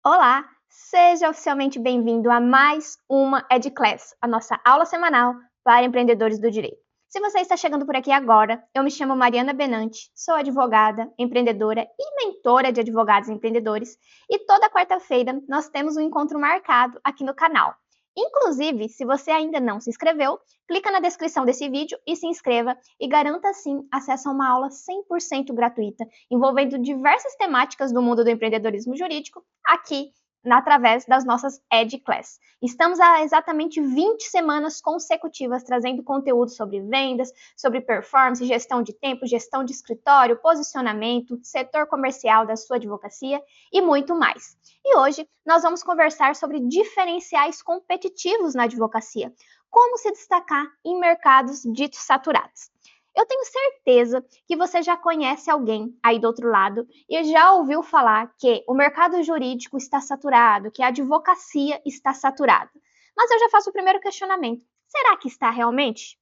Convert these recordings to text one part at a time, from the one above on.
Olá, seja oficialmente bem-vindo a mais uma EdClass, a nossa aula semanal para empreendedores do direito. Se você está chegando por aqui agora, eu me chamo Mariana Benante, sou advogada, empreendedora e mentora de advogados e empreendedores, e toda quarta-feira nós temos um encontro marcado aqui no canal. Inclusive, se você ainda não se inscreveu, clica na descrição desse vídeo e se inscreva e garanta assim acesso a uma aula 100% gratuita, envolvendo diversas temáticas do mundo do empreendedorismo jurídico, aqui através das nossas EdClass. Estamos há exatamente 20 semanas consecutivas trazendo conteúdo sobre vendas, sobre performance, gestão de tempo, gestão de escritório, posicionamento, setor comercial da sua advocacia e muito mais. E hoje nós vamos conversar sobre diferenciais competitivos na advocacia, como se destacar em mercados ditos saturados. Eu tenho certeza que você já conhece alguém aí do outro lado e já ouviu falar que o mercado jurídico está saturado, que a advocacia está saturada. Mas eu já faço o primeiro questionamento. Será que está realmente?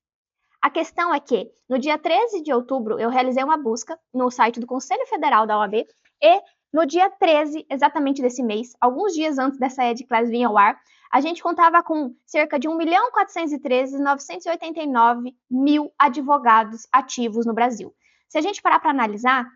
A questão é que, no dia 13 de outubro, eu realizei uma busca no site do Conselho Federal da OAB e no dia 13, exatamente desse mês, alguns dias antes dessa EdClass vir ao ar, a gente contava com cerca de 1.413.989.000 advogados ativos no Brasil. Se a gente parar para analisar,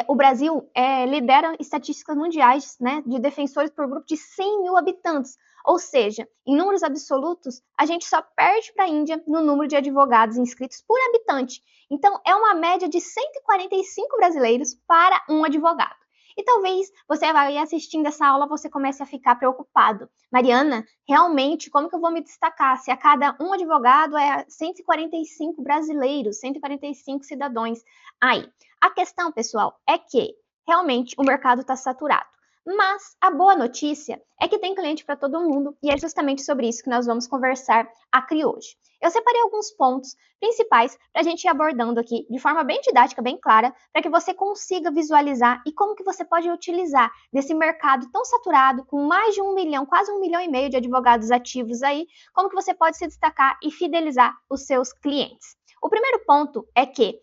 o Brasil lidera estatísticas mundiais, né, de defensores por grupo de 100 mil habitantes. Ou seja, em números absolutos, a gente só perde para a Índia no número de advogados inscritos por habitante. Então, é uma média de 145 brasileiros para um advogado. E talvez você vai assistindo essa aula, você comece a ficar preocupado. Mariana, realmente, como que eu vou me destacar se a cada um advogado é 145 brasileiros, 145 cidadãos aí? A questão, pessoal, é que realmente o mercado está saturado. Mas a boa notícia é que tem cliente para todo mundo e é justamente sobre isso que nós vamos conversar aqui hoje. Eu separei alguns pontos principais para a gente ir abordando aqui de forma bem didática, bem clara, para que você consiga visualizar e como que você pode utilizar desse mercado tão saturado, com mais de 1 milhão, quase 1,5 milhão de advogados ativos aí, como que você pode se destacar e fidelizar os seus clientes. O primeiro ponto é que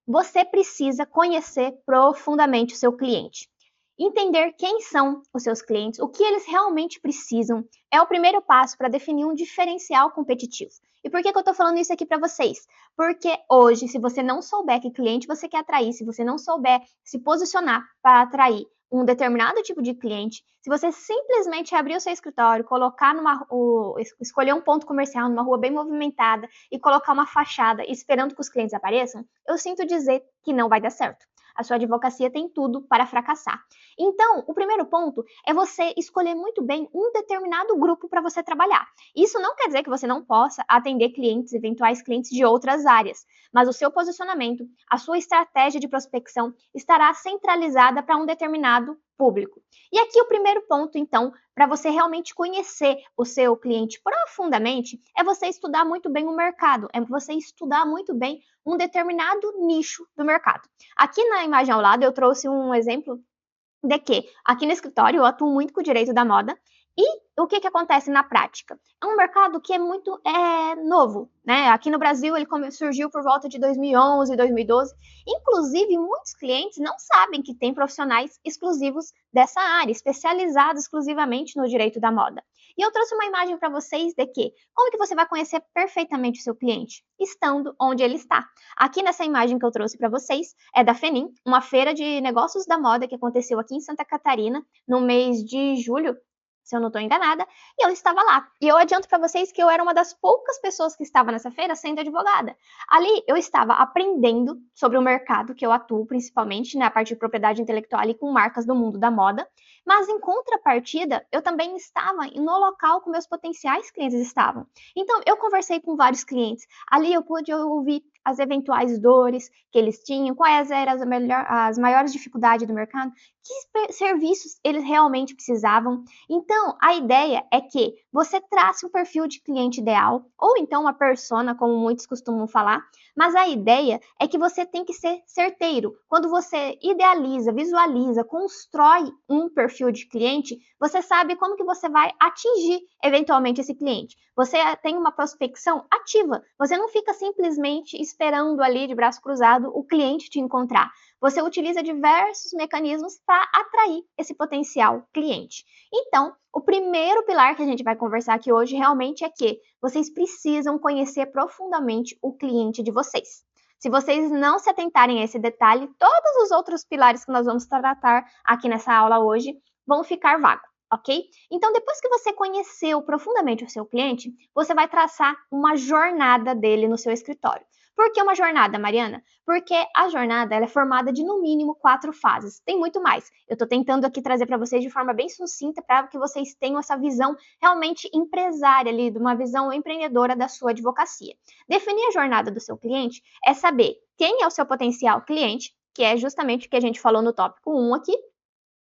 você precisa conhecer profundamente o seu cliente. Entender quem são os seus clientes, o que eles realmente precisam, é o primeiro passo para definir um diferencial competitivo. E por que eu estou falando isso aqui para vocês? Porque hoje, se você não souber que cliente você quer atrair, se você não souber se posicionar para atrair um determinado tipo de cliente, se você simplesmente abrir o seu escritório, escolher um ponto comercial numa rua bem movimentada e colocar uma fachada esperando que os clientes apareçam, eu sinto dizer que não vai dar certo. A sua advocacia tem tudo para fracassar. Então, o primeiro ponto é você escolher muito bem um determinado grupo para você trabalhar. Isso não quer dizer que você não possa atender clientes, eventuais clientes de outras áreas, mas o seu posicionamento, a sua estratégia de prospecção estará centralizada para um determinado público. E aqui o primeiro ponto, então, para você realmente conhecer o seu cliente profundamente, é você estudar muito bem o mercado, é você estudar muito bem um determinado nicho do mercado. Aqui na imagem ao lado eu trouxe um exemplo de que aqui no escritório eu atuo muito com o direito da moda e o que acontece na prática? É um mercado que é muito novo, né? Aqui no Brasil ele surgiu por volta de 2011, 2012. Inclusive, muitos clientes não sabem que tem profissionais exclusivos dessa área, especializados exclusivamente no direito da moda. E eu trouxe uma imagem para vocês de que como que você vai conhecer perfeitamente o seu cliente? Estando onde ele está. Aqui nessa imagem que eu trouxe para vocês é da FENIM, uma feira de negócios da moda que aconteceu aqui em Santa Catarina no mês de julho, se eu não estou enganada, e eu estava lá. E eu adianto para vocês que eu era uma das poucas pessoas que estava nessa feira sendo advogada. Ali eu estava aprendendo sobre o mercado que eu atuo, principalmente na parte de propriedade intelectual e com marcas do mundo da moda, mas em contrapartida, eu também estava no local que meus potenciais clientes estavam. Então, eu conversei com vários clientes. Ali eu pude ouvir as eventuais dores que eles tinham, quais eram as maiores dificuldades do mercado, que serviços eles realmente precisavam. Então, a ideia é que você trace um perfil de cliente ideal, ou então uma persona, como muitos costumam falar, mas a ideia é que você tem que ser certeiro. Quando você idealiza, visualiza, constrói um perfil de cliente, você sabe como que você vai atingir eventualmente esse cliente. Você tem uma prospecção ativa, você não fica simplesmente esperando ali de braço cruzado o cliente te encontrar. Você utiliza diversos mecanismos para atrair esse potencial cliente. Então, o primeiro pilar que a gente vai conversar aqui hoje realmente é que vocês precisam conhecer profundamente o cliente de vocês. Se vocês não se atentarem a esse detalhe, todos os outros pilares que nós vamos tratar aqui nessa aula hoje vão ficar vagos, ok? Então, depois que você conheceu profundamente o seu cliente, você vai traçar uma jornada dele no seu escritório. Por que uma jornada, Mariana? Porque a jornada ela é formada de no mínimo 4 fases. Tem muito mais. Eu estou tentando aqui trazer para vocês de forma bem sucinta para que vocês tenham essa visão realmente empresária ali, de uma visão empreendedora da sua advocacia. Definir a jornada do seu cliente é saber quem é o seu potencial cliente, que é justamente o que a gente falou no tópico 1 aqui,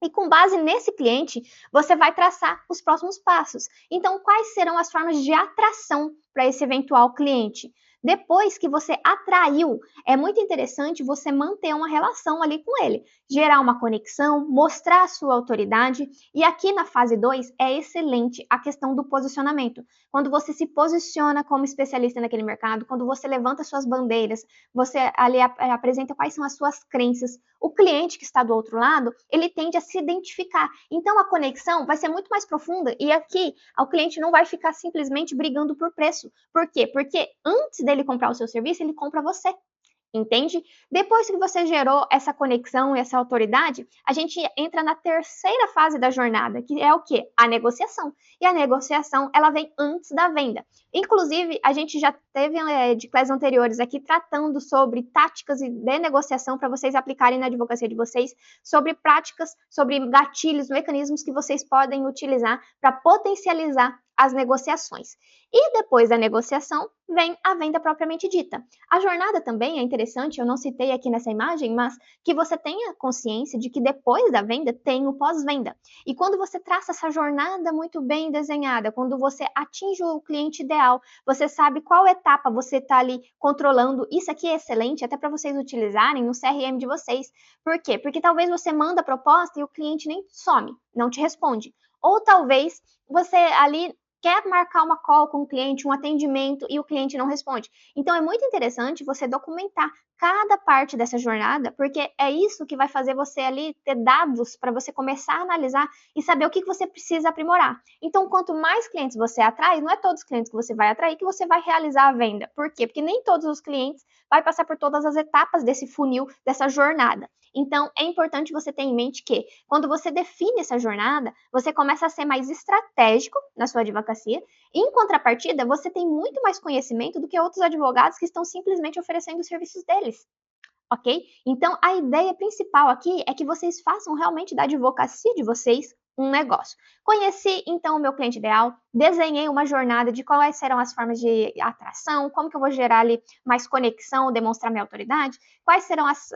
e com base nesse cliente, você vai traçar os próximos passos. Então, quais serão as formas de atração para esse eventual cliente? Depois que você atraiu, é muito interessante você manter uma relação ali com ele, gerar uma conexão, mostrar a sua autoridade. E aqui na fase 2 é excelente a questão do posicionamento. Quando você se posiciona como especialista naquele mercado, quando você levanta suas bandeiras, você ali apresenta quais são as suas crenças, o cliente que está do outro lado, ele tende a se identificar. Então, a conexão vai ser muito mais profunda e aqui o cliente não vai ficar simplesmente brigando por preço. Por quê? Porque antes dele comprar o seu serviço, ele compra você. Entende? Depois que você gerou essa conexão e essa autoridade, a gente entra na terceira fase da jornada, que é o quê? A negociação. E a negociação, ela vem antes da venda. Inclusive, a gente já teve de classes anteriores aqui tratando sobre táticas de negociação para vocês aplicarem na advocacia de vocês, sobre práticas, sobre gatilhos, mecanismos que vocês podem utilizar para potencializar as negociações. E depois da negociação, vem a venda propriamente dita. A jornada também é interessante, eu não citei aqui nessa imagem, mas que você tenha consciência de que depois da venda tem o pós-venda. E quando você traça essa jornada muito bem desenhada, quando você atinge o cliente ideal, você sabe qual etapa você está ali controlando. Isso aqui é excelente até para vocês utilizarem no CRM de vocês. Por quê? Porque talvez você manda a proposta e o cliente nem some, não te responde. Ou talvez você ali quer marcar uma call com o cliente, um atendimento, e o cliente não responde. Então, é muito interessante você documentar cada parte dessa jornada, porque é isso que vai fazer você ali ter dados para você começar a analisar e saber o que você precisa aprimorar. Então, quanto mais clientes você atrai, não é todos os clientes que você vai atrair que você vai realizar a venda. Por quê? Porque nem todos os clientes vai passar por todas as etapas desse funil, dessa jornada. Então, é importante você ter em mente que, quando você define essa jornada, você começa a ser mais estratégico na sua advocacia. Em contrapartida, você tem muito mais conhecimento do que outros advogados que estão simplesmente oferecendo os serviços deles. Ok? Então, a ideia principal aqui é que vocês façam realmente da advocacia de vocês um negócio. Conheci, então, o meu cliente ideal, desenhei uma jornada de quais serão as formas de atração, como que eu vou gerar ali mais conexão, demonstrar minha autoridade, quais serão as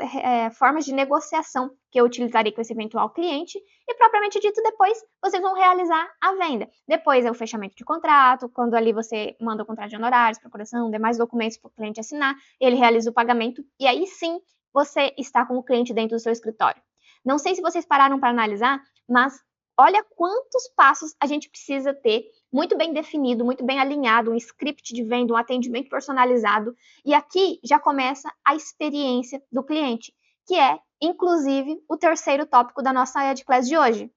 formas de negociação que eu utilizarei com esse eventual cliente e, propriamente dito, depois vocês vão realizar a venda. Depois é o fechamento de contrato, quando ali você manda o contrato de honorários, procuração, demais documentos para o cliente assinar, ele realiza o pagamento e aí sim você está com o cliente dentro do seu escritório. Não sei se vocês pararam para analisar, mas olha quantos passos a gente precisa ter muito bem definido, muito bem alinhado, um script de venda, um atendimento personalizado. E aqui já começa a experiência do cliente, que é, inclusive, o terceiro tópico da nossa EdClass de hoje.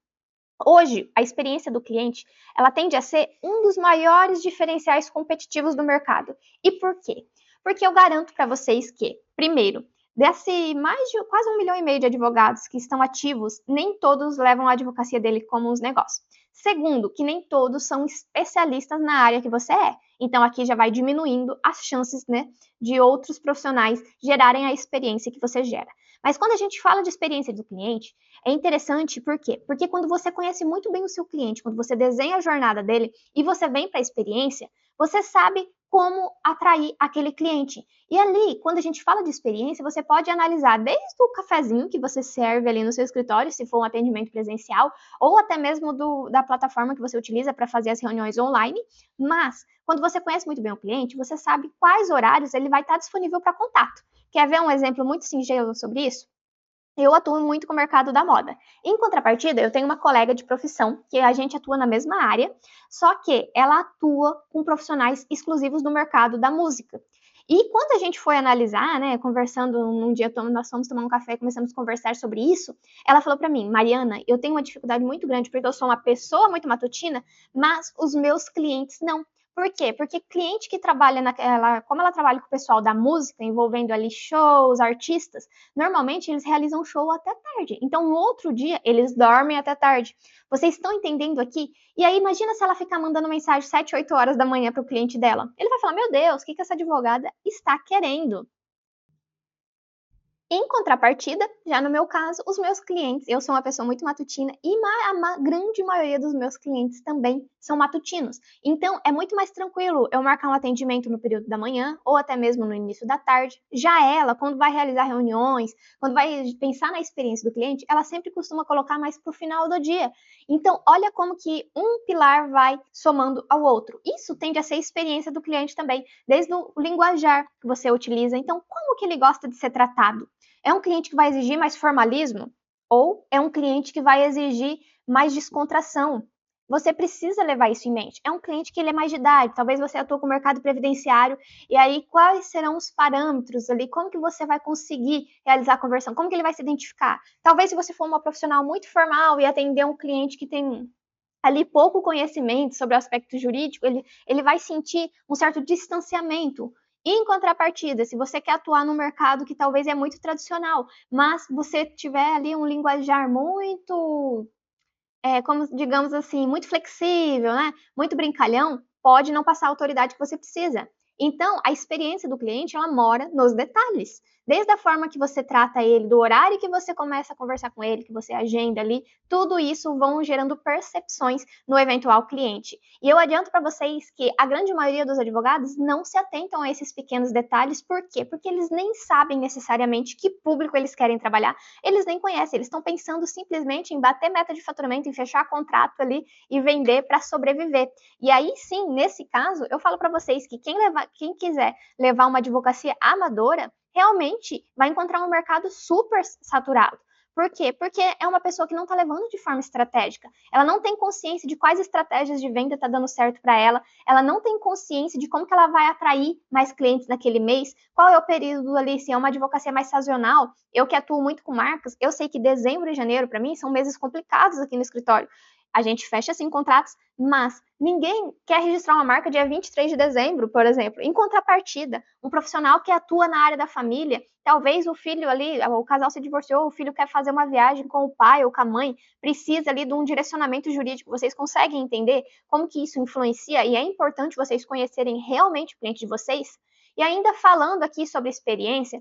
Hoje, a experiência do cliente, ela tende a ser um dos maiores diferenciais competitivos do mercado. E por quê? Porque eu garanto para vocês que, primeiro, desse mais de quase 1,5 milhão de advogados que estão ativos, nem todos levam a advocacia dele como uns negócios. Segundo, que nem todos são especialistas na área que você é. Então, aqui já vai diminuindo as chances, né, de outros profissionais gerarem a experiência que você gera. Mas quando a gente fala de experiência do cliente, é interessante, por quê? Porque quando você conhece muito bem o seu cliente, quando você desenha a jornada dele e você vem para a experiência, você sabe como atrair aquele cliente. E ali, quando a gente fala de experiência, você pode analisar desde o cafezinho que você serve ali no seu escritório, se for um atendimento presencial, ou até mesmo da plataforma que você utiliza para fazer as reuniões online. Mas, quando você conhece muito bem o cliente, você sabe quais horários ele vai estar disponível para contato. Quer ver um exemplo muito singelo sobre isso? Eu atuo muito com o mercado da moda. Em contrapartida, eu tenho uma colega de profissão que a gente atua na mesma área, só que ela atua com profissionais exclusivos no mercado da música. E quando a gente foi analisar, né, conversando num dia, nós fomos tomar um café e começamos a conversar sobre isso, ela falou para mim, Mariana, eu tenho uma dificuldade muito grande porque eu sou uma pessoa muito matutina, mas os meus clientes não. Por quê? Porque cliente que trabalha naquela, como ela trabalha com o pessoal da música, envolvendo ali shows, artistas, normalmente eles realizam show até tarde. Então, no outro dia, eles dormem até tarde. Vocês estão entendendo aqui? E aí, imagina se ela ficar mandando mensagem 7, 8 horas da manhã para o cliente dela. Ele vai falar: Meu Deus, o que essa advogada está querendo? Em contrapartida, já no meu caso, os meus clientes, eu sou uma pessoa muito matutina e a grande maioria dos meus clientes também são matutinos. Então, é muito mais tranquilo eu marcar um atendimento no período da manhã ou até mesmo no início da tarde. Já ela, quando vai realizar reuniões, quando vai pensar na experiência do cliente, ela sempre costuma colocar mais para o final do dia. Então, olha como que um pilar vai somando ao outro. Isso tende a ser a experiência do cliente também, desde o linguajar que você utiliza. Então, como que ele gosta de ser tratado? É um cliente que vai exigir mais formalismo? Ou é um cliente que vai exigir mais descontração? Você precisa levar isso em mente. É um cliente que ele é mais de idade, talvez você atue com o mercado previdenciário, e aí quais serão os parâmetros ali? Como que você vai conseguir realizar a conversão? Como que ele vai se identificar? Talvez se você for uma profissional muito formal e atender um cliente que tem ali pouco conhecimento sobre o aspecto jurídico, ele vai sentir um certo distanciamento. Em contrapartida, se você quer atuar no mercado que talvez é muito tradicional, mas você tiver ali um linguajar muito, como digamos assim, muito flexível, né? Muito brincalhão, pode não passar a autoridade que você precisa. Então, a experiência do cliente, ela mora nos detalhes. Desde a forma que você trata ele, do horário que você começa a conversar com ele, que você agenda ali, tudo isso vão gerando percepções no eventual cliente. E eu adianto para vocês que a grande maioria dos advogados não se atentam a esses pequenos detalhes. Por quê? Porque eles nem sabem necessariamente que público eles querem trabalhar, eles nem conhecem, eles estão pensando simplesmente em bater meta de faturamento, em fechar contrato ali e vender para sobreviver. E aí sim, nesse caso, eu falo para vocês que quem quiser levar uma advocacia amadora, realmente vai encontrar um mercado super saturado. Por quê? Porque é uma pessoa que não está levando de forma estratégica. Ela não tem consciência de quais estratégias de venda está dando certo para ela. Ela não tem consciência de como que ela vai atrair mais clientes naquele mês. Qual é o período ali? Se é uma advocacia mais sazonal. Eu que atuo muito com marcas, eu sei que dezembro e janeiro, para mim, são meses complicados aqui no escritório. A gente fecha, sim, contratos, mas ninguém quer registrar uma marca dia 23 de dezembro, por exemplo. Em contrapartida, um profissional que atua na área da família, talvez o filho ali, o casal se divorciou, o filho quer fazer uma viagem com o pai ou com a mãe, precisa ali de um direcionamento jurídico. Vocês conseguem entender como que isso influencia? E é importante vocês conhecerem realmente o cliente de vocês? E ainda falando aqui sobre experiência,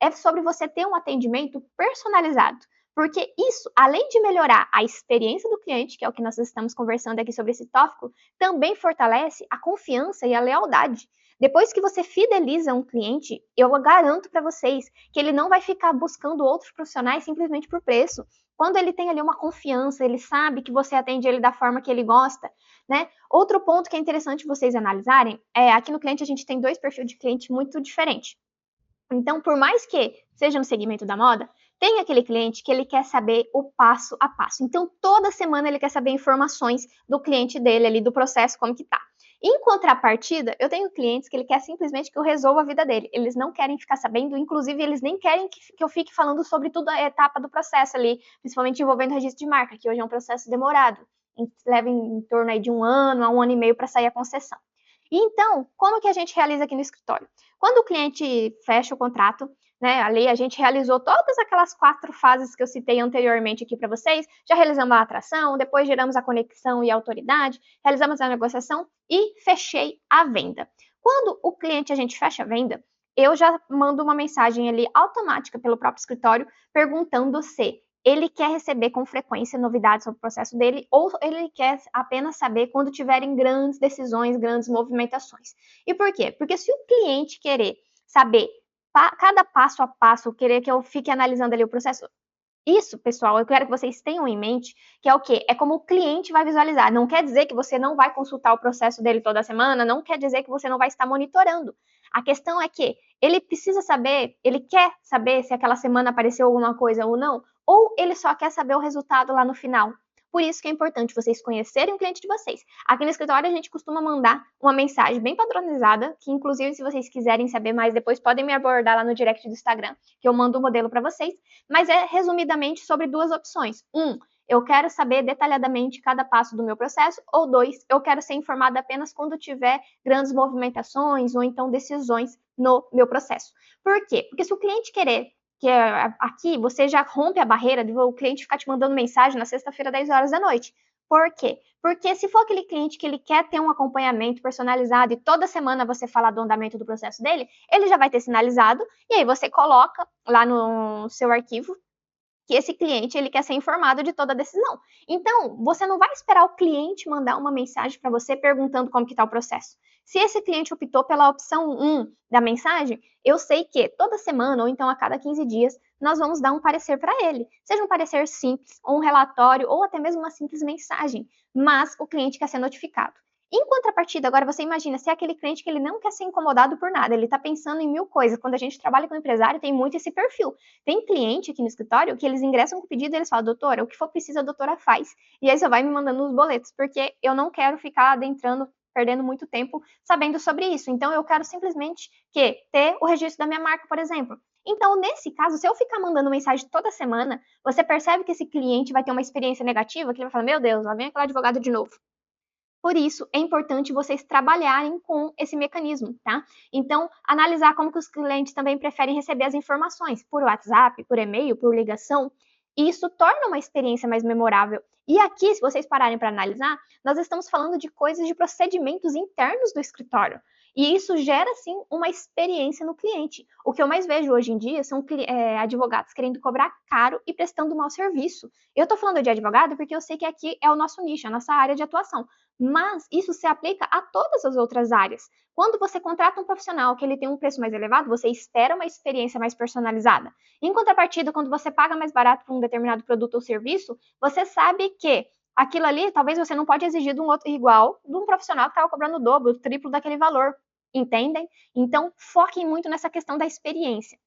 é sobre você ter um atendimento personalizado. Porque isso, além de melhorar a experiência do cliente, que é o que nós estamos conversando aqui sobre esse tópico, também fortalece a confiança e a lealdade. Depois que você fideliza um cliente, eu garanto para vocês que ele não vai ficar buscando outros profissionais simplesmente por preço. Quando ele tem ali uma confiança, ele sabe que você atende ele da forma que ele gosta, né? Outro ponto que é interessante vocês analisarem é aqui no cliente a gente tem dois perfis de cliente muito diferentes. Então, por mais que seja no segmento da moda, tem aquele cliente que ele quer saber o passo a passo. Então, toda semana ele quer saber informações do cliente dele ali, do processo, como que tá. Em contrapartida, eu tenho clientes que ele quer simplesmente que eu resolva a vida dele. Eles não querem ficar sabendo, inclusive eles nem querem que eu fique falando sobre toda a etapa do processo ali, principalmente envolvendo registro de marca, que hoje é um processo demorado. Leva em torno aí de 1 ano a 1 ano e meio para sair a concessão. Então, como que a gente realiza aqui no escritório? Quando o cliente fecha o contrato, né, ali a gente realizou todas aquelas 4 fases que eu citei anteriormente aqui para vocês, já realizamos a atração, depois geramos a conexão e a autoridade, realizamos a negociação e fechei a venda. Quando o cliente a gente fecha a venda, eu já mando uma mensagem ali automática pelo próprio escritório perguntando se ele quer receber com frequência novidades sobre o processo dele ou ele quer apenas saber quando tiverem grandes decisões, grandes movimentações. E por quê? Porque se o cliente querer saber cada passo a passo, querer que eu fique analisando ali o processo, isso, pessoal, eu quero que vocês tenham em mente que é o quê? É como o cliente vai visualizar. Não quer dizer que você não vai consultar o processo dele toda semana, não quer dizer que você não vai estar monitorando. A questão é que ele precisa saber, ele quer saber se aquela semana apareceu alguma coisa ou não, ou ele só quer saber o resultado lá no final. Por isso que é importante vocês conhecerem o cliente de vocês. Aqui no escritório a gente costuma mandar uma mensagem bem padronizada, que inclusive se vocês quiserem saber mais depois, podem me abordar lá no direct do Instagram, que eu mando o modelo para vocês, mas é resumidamente sobre duas opções. Eu quero saber detalhadamente cada passo do meu processo, ou 2, eu quero ser informada apenas quando tiver grandes movimentações ou então decisões no meu processo. Por quê? Porque se o cliente querer que aqui você já rompe a barreira de o cliente ficar te mandando mensagem na sexta-feira, 10 horas da noite. Por quê? Porque se for aquele cliente que ele quer ter um acompanhamento personalizado e toda semana você falar do andamento do processo dele, ele já vai ter sinalizado e aí você coloca lá no seu arquivo que esse cliente ele quer ser informado de toda a decisão. Então, você não vai esperar o cliente mandar uma mensagem para você perguntando como que está o processo. Se esse cliente optou pela opção 1 da mensagem, eu sei que toda semana ou então a cada 15 dias nós vamos dar um parecer para ele. Seja um parecer simples, ou um relatório, ou até mesmo uma simples mensagem, mas o cliente quer ser notificado. Em contrapartida, agora você imagina, se é aquele cliente que ele não quer ser incomodado por nada, ele está pensando em mil coisas. Quando a gente trabalha com empresário, tem muito esse perfil. Tem cliente aqui no escritório que eles ingressam com o pedido e eles falam, doutora, o que for preciso a doutora faz. E aí só vai me mandando os boletos, porque eu não quero ficar adentrando, perdendo muito tempo sabendo sobre isso. Então eu quero simplesmente ter o registro da minha marca, por exemplo. Então, nesse caso, se eu ficar mandando mensagem toda semana, você percebe que esse cliente vai ter uma experiência negativa, que ele vai falar, meu Deus, lá vem aquele advogado de novo. Por isso, é importante vocês trabalharem com esse mecanismo, tá? Então, analisar como que os clientes também preferem receber as informações, por WhatsApp, por e-mail, por ligação. Isso torna uma experiência mais memorável. E aqui, se vocês pararem para analisar, nós estamos falando de coisas de procedimentos internos do escritório. E isso gera, sim, uma experiência no cliente. O que eu mais vejo hoje em dia são advogados querendo cobrar caro e prestando mau serviço. Eu estou falando de advogado porque eu sei que aqui é o nosso nicho, a nossa área de atuação. Mas isso se aplica a todas as outras áreas. Quando você contrata um profissional que ele tem um preço mais elevado, você espera uma experiência mais personalizada. Em contrapartida, quando você paga mais barato por um determinado produto ou serviço, você sabe que aquilo ali, talvez você não pode exigir de um outro igual de um profissional que estava cobrando o dobro, o triplo daquele valor. Entendem? Então, foquem muito nessa questão da experiência.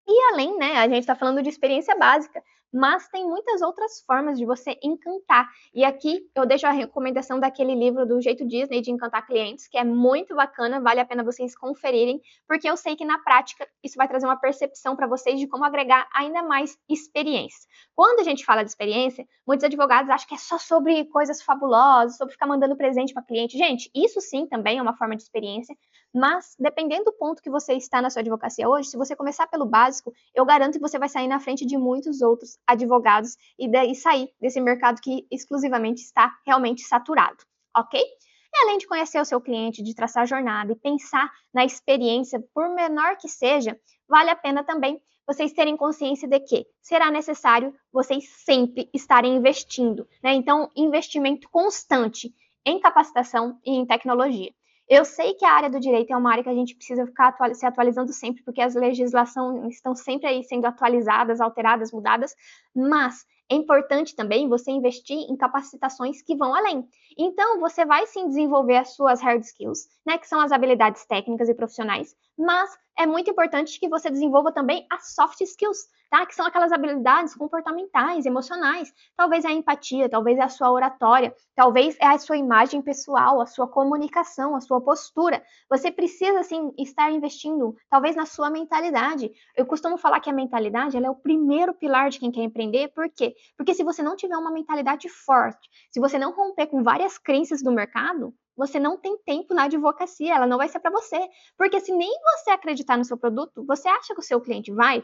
E além, né, a gente está falando de experiência básica, mas tem muitas outras formas de você encantar. E aqui eu deixo a recomendação daquele livro do Jeito Disney de Encantar Clientes, que é muito bacana, vale a pena vocês conferirem, porque eu sei que na prática isso vai trazer uma percepção para vocês de como agregar ainda mais experiência. Quando a gente fala de experiência, muitos advogados acham que é só sobre coisas fabulosas, sobre ficar mandando presente para cliente. Gente, isso sim também é uma forma de experiência, mas dependendo do ponto que você está na sua advocacia hoje, se você começar pelo básico, eu garanto que você vai sair na frente de muitos outros advogados e daí sair desse mercado que exclusivamente está realmente saturado, ok? E além de conhecer o seu cliente, de traçar a jornada e pensar na experiência, por menor que seja, vale a pena também vocês terem consciência de que será necessário vocês sempre estarem investindo, né? Então, investimento constante em capacitação e em tecnologia. Eu sei que a área do direito é uma área que a gente precisa ficar se atualizando sempre, porque as legislações estão sempre aí sendo atualizadas, alteradas, mudadas, mas é importante também você investir em capacitações que vão além. Então, você vai sim desenvolver as suas hard skills, né, que são as habilidades técnicas e profissionais, mas é muito importante que você desenvolva também as soft skills, tá? Que são aquelas habilidades comportamentais, emocionais. Talvez é a empatia, talvez é a sua oratória, talvez é a sua imagem pessoal, a sua comunicação, a sua postura. Você precisa, sim, estar investindo, talvez, na sua mentalidade. Eu costumo falar que a mentalidade ela é o primeiro pilar de quem quer empreender. Por quê? Porque se você não tiver uma mentalidade forte, se você não romper com várias crenças do mercado, você não tem tempo na advocacia, ela não vai ser para você. Porque se nem você acreditar no seu produto, você acha que o seu cliente vai?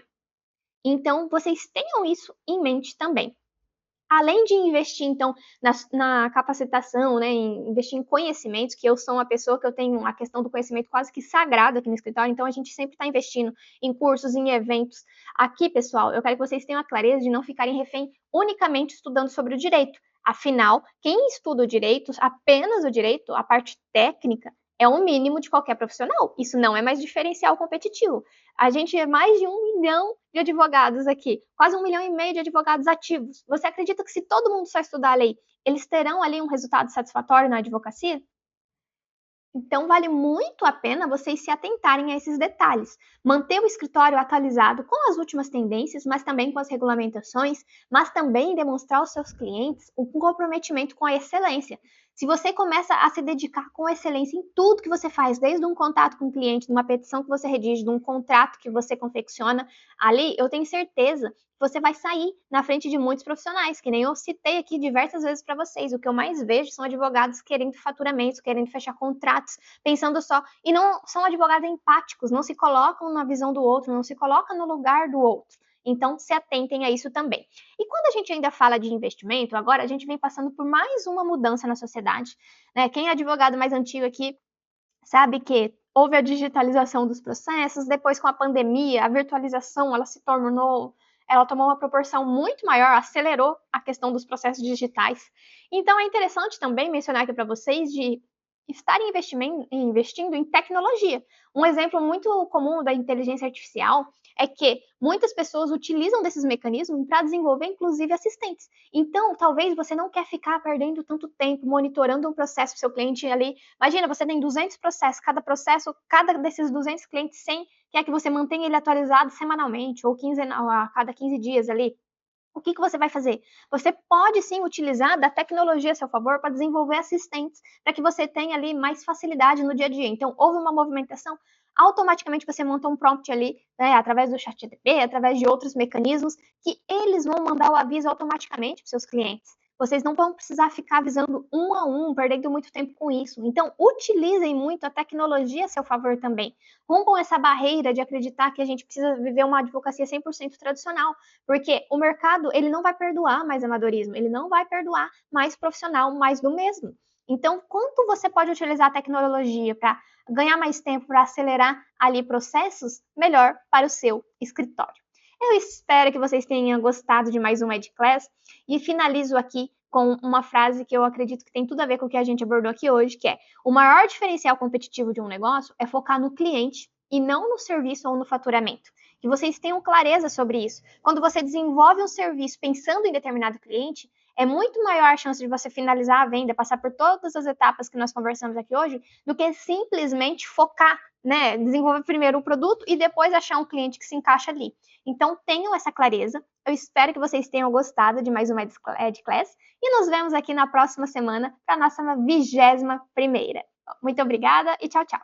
Então, vocês tenham isso em mente também. Além de investir, então, na capacitação, né, investir em conhecimentos, que eu sou uma pessoa que eu tenho a questão do conhecimento quase que sagrado aqui no escritório, então a gente sempre está investindo em cursos, em eventos. Aqui, pessoal, eu quero que vocês tenham a clareza de não ficarem refém unicamente estudando sobre o direito. Afinal, quem estuda o direito, apenas o direito, a parte técnica, é o mínimo de qualquer profissional. Isso não é mais diferencial competitivo. A gente é mais de 1 milhão de advogados aqui, quase 1,5 milhão de advogados ativos. Você acredita que se todo mundo só estudar a lei, eles terão ali um resultado satisfatório na advocacia? Então, vale muito a pena vocês se atentarem a esses detalhes. Manter o escritório atualizado com as últimas tendências, mas também com as regulamentações, mas também demonstrar aos seus clientes um comprometimento com a excelência. Se você começa a se dedicar com excelência em tudo que você faz, desde um contato com o cliente, de uma petição que você redige, de um contrato que você confecciona, ali eu tenho certeza você vai sair na frente de muitos profissionais, que nem eu citei aqui diversas vezes para vocês. O que eu mais vejo são advogados querendo faturamentos, querendo fechar contratos, pensando só. E não são advogados empáticos, não se colocam na visão do outro, não se colocam no lugar do outro. Então, se atentem a isso também. E quando a gente ainda fala de investimento, agora a gente vem passando por mais uma mudança na sociedade. Né? Quem é advogado mais antigo aqui sabe que houve a digitalização dos processos, depois com a pandemia, a virtualização, ela tomou uma proporção muito maior, acelerou a questão dos processos digitais. Então é interessante também mencionar aqui para vocês de estarem investindo em tecnologia. Um exemplo muito comum da inteligência artificial é que muitas pessoas utilizam desses mecanismos para desenvolver, inclusive, assistentes. Então, talvez você não quer ficar perdendo tanto tempo monitorando um processo para seu cliente ali. Imagina, você tem 200 processos, cada desses 200 clientes 100 quer que você mantenha ele atualizado semanalmente ou a cada 15 dias ali. O que você vai fazer? Você pode sim utilizar da tecnologia a seu favor para desenvolver assistentes, para que você tenha ali mais facilidade no dia a dia. Então, houve uma movimentação, automaticamente você monta um prompt ali, né, através do ChatGPT, através de outros mecanismos, que eles vão mandar o aviso automaticamente para seus clientes. Vocês não vão precisar ficar avisando um a um, perdendo muito tempo com isso. Então, utilizem muito a tecnologia a seu favor também. Rompam essa barreira de acreditar que a gente precisa viver uma advocacia 100% tradicional. Porque o mercado, ele não vai perdoar mais amadorismo, ele não vai perdoar mais profissional, mais do mesmo. Então, quanto você pode utilizar a tecnologia para ganhar mais tempo, para acelerar ali processos, melhor para o seu escritório. Eu espero que vocês tenham gostado de mais um EdClass e finalizo aqui com uma frase que eu acredito que tem tudo a ver com o que a gente abordou aqui hoje, que é: o maior diferencial competitivo de um negócio é focar no cliente e não no serviço ou no faturamento. Que vocês tenham clareza sobre isso. Quando você desenvolve um serviço pensando em determinado cliente, é muito maior a chance de você finalizar a venda, passar por todas as etapas que nós conversamos aqui hoje, do que simplesmente focar, né? Desenvolver primeiro o produto e depois achar um cliente que se encaixa ali. Então, tenham essa clareza. Eu espero que vocês tenham gostado de mais uma EdClass e nos vemos aqui na próxima semana para a nossa 21ª. Muito obrigada e tchau, tchau.